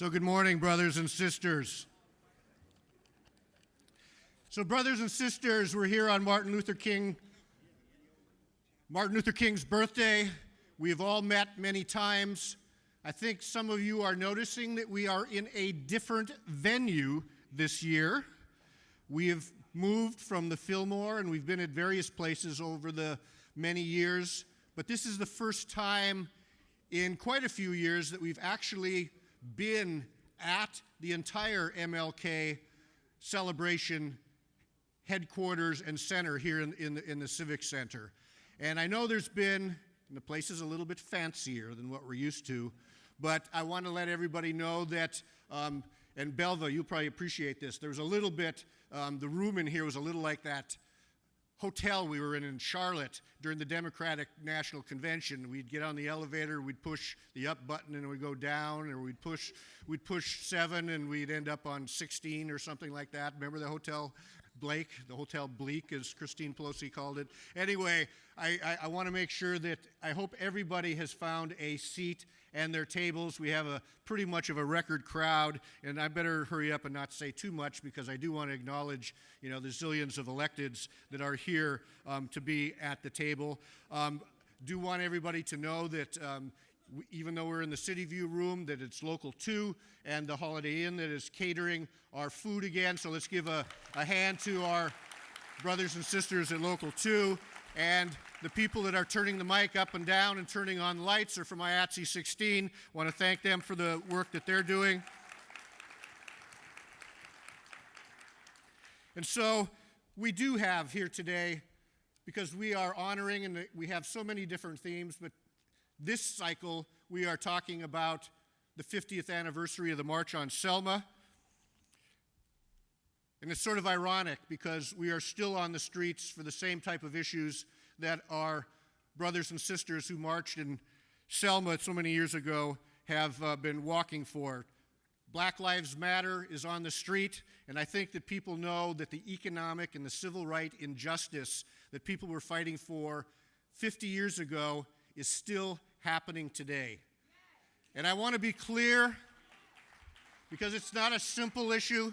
So good morning, brothers and sisters. So brothers and sisters, we're here on Martin Luther King's birthday. We have all met many times. I think some of you are noticing that we are in a different venue this year. We have moved from the Fillmore, and we've been at various places over the many years, but this is the first time in quite a few years that we've actually been at the entire MLK celebration headquarters and center here in the Civic Center. And I know there's been, and the place is a little bit fancier than what we're used to, but I want to let everybody know that, and Belva, you'll probably appreciate this, there was a little bit, the room in here was a little like that hotel we were in Charlotte during the Democratic National Convention. We'd get on the elevator, we'd push the up button and we'd go down, or we'd push 7 and we'd end up on 16 or something like that. Remember the Hotel Blake, the Hotel Bleak, as Christine Pelosi called it. Anyway, I want to make sure that I hope everybody has found a seat and their tables. We have a pretty much of a record crowd, and I better hurry up and not say too much because I do want to acknowledge, the zillions of electeds that are here to be at the table. Do want everybody to know that even though we're in the City View room, that it's local 2 and the Holiday Inn that is catering our food again. So let's give a hand to our brothers and sisters at local 2. And the people that are turning the mic up and down and turning on lights are from IATSE 16. Want to thank them for the work that they're doing. And so we do have here today, because we are honoring, and we have so many different themes, but this cycle we are talking about the 50th anniversary of the March on Selma. And it's sort of ironic because we are still on the streets for the same type of issues that our brothers and sisters who marched in Selma so many years ago have been walking for. Black Lives Matter is on the street, and I think that people know that the economic and the civil right injustice that people were fighting for 50 years ago is still happening today. And I want to be clear, because it's not a simple issue,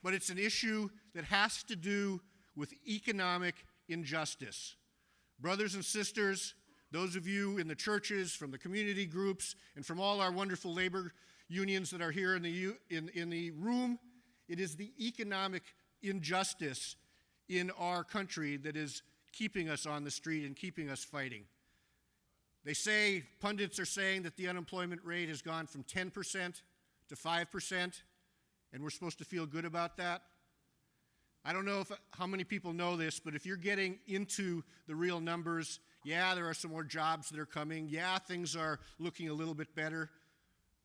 but it's an issue that has to do with economic injustice. Brothers and sisters, those of you in the churches, from the community groups, and from all our wonderful labor unions that are here in the room, it is the economic injustice in our country that is keeping us on the street and keeping us fighting. They say, pundits are saying that the unemployment rate has gone from 10% to 5%, and we're supposed to feel good about that. I don't know how many people know this, but if you're getting into the real numbers, yeah, there are some more jobs that are coming. Yeah, things are looking a little bit better.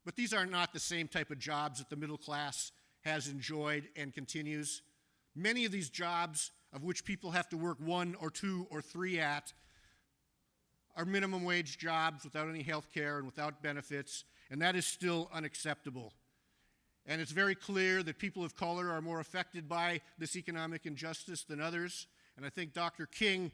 But these are not the same type of jobs that the middle class has enjoyed and continues. Many of these jobs, of which people have to work 1 or 2 or 3 at, are minimum wage jobs without any health care and without benefits, and that is still unacceptable. And it's very clear that people of color are more affected by this economic injustice than others. And I think Dr. King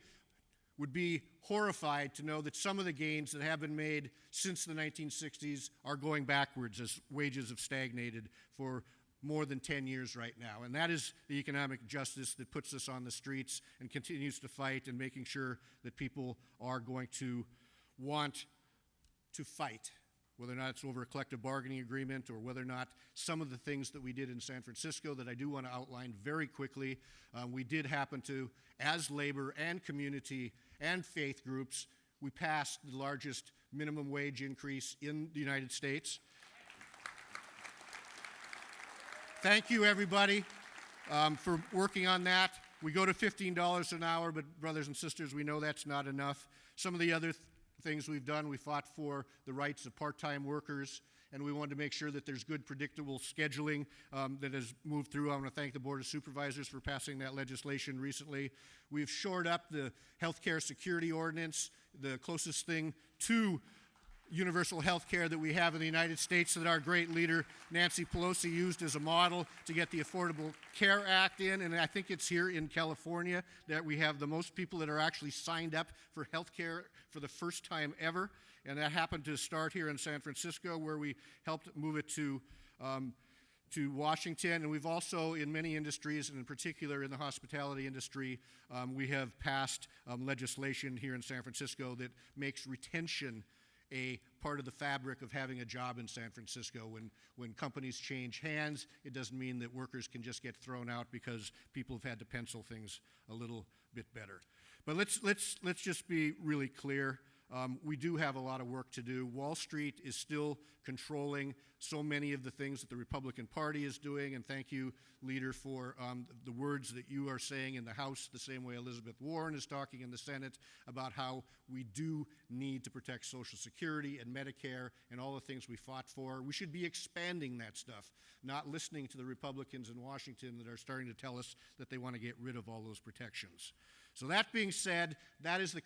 would be horrified to know that some of the gains that have been made since the 1960s are going backwards as wages have stagnated for more than 10 years right now. And that is the economic justice that puts us on the streets and continues to fight and making sure that people are going to want to fight, whether or not it's over a collective bargaining agreement or whether or not some of the things that we did in San Francisco that I do want to outline very quickly. We did happen to, as labor and community and faith groups, we passed the largest minimum wage increase in the United States. Thank you, everybody, for working on that. We go to $15 an hour, but brothers and sisters, we know that's not enough. Some of the other things we've done, we fought for the rights of part-time workers, and we wanted to make sure that there's good, predictable scheduling that has moved through. I want to thank the Board of Supervisors for passing that legislation recently. We've shored up the healthcare security ordinance, the closest thing to universal health care that we have in the United States that our great leader Nancy Pelosi used as a model to get the Affordable Care Act in, and I think it's here in California that we have the most people that are actually signed up for health care for the first time ever, and that happened to start here in San Francisco where we helped move it to to Washington, and we've also, in many industries, and in particular in the hospitality industry, we have passed legislation here in San Francisco that makes retention a part of the fabric of having a job in San Francisco. When companies change hands, it doesn't mean that workers can just get thrown out because people have had to pencil things a little bit better. But let's just be really clear. We do have a lot of work to do. Wall Street is still controlling so many of the things that the Republican Party is doing, and thank you, Leader, for the words that you are saying in the House, the same way Elizabeth Warren is talking in the Senate about how we do need to protect Social Security and Medicare and all the things we fought for. We should be expanding that stuff, not listening to the Republicans in Washington that are starting to tell us that they want to get rid of all those protections. So that being said, that is the